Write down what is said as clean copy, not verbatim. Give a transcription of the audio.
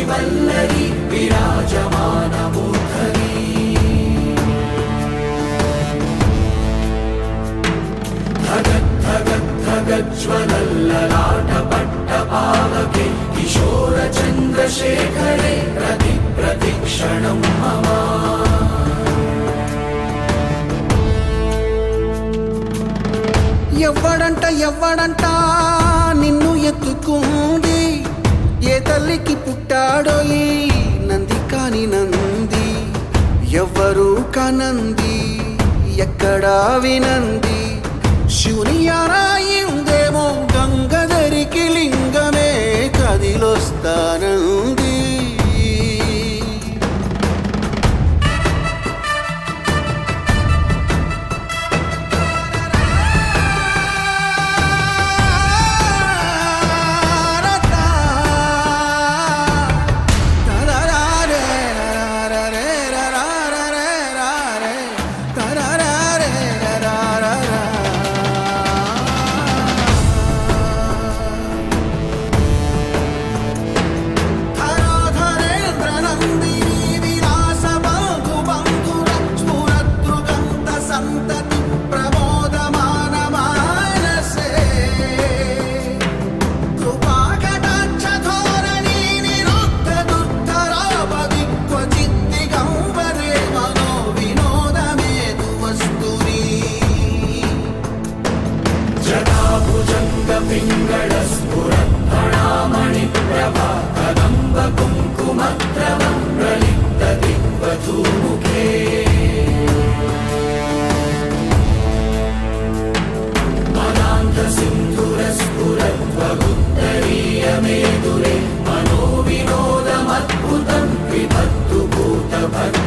वल्लरी विराजमानमूर्धनी धगज्ज्वलल्ललाटपट्टपावके किशोरचन्द्रशेखरे प्रतिक्षणं मम ఎవ్వడంట నిన్ను ఎత్తుకుంది ఏ తల్లికి పుట్టాడో ఈ నంది కాని నంది ఎవ్వరూ కానంది ఎక్కడా వినంది శివుని ఆరాయిందేమో గంగధరికి లింగమే కదిలొస్తానంది पिङ्गळस्फुरत्फणामणिप्रभा कदम्बकुङ्कुमद्रवं प्रलिप्तदिग्वधूमुखे मदान्धसिन्धुरस्फुरद्वगुत्तरीयमेदुरे मनोविनोदमद्भुतं विभक्तु भूतभद्र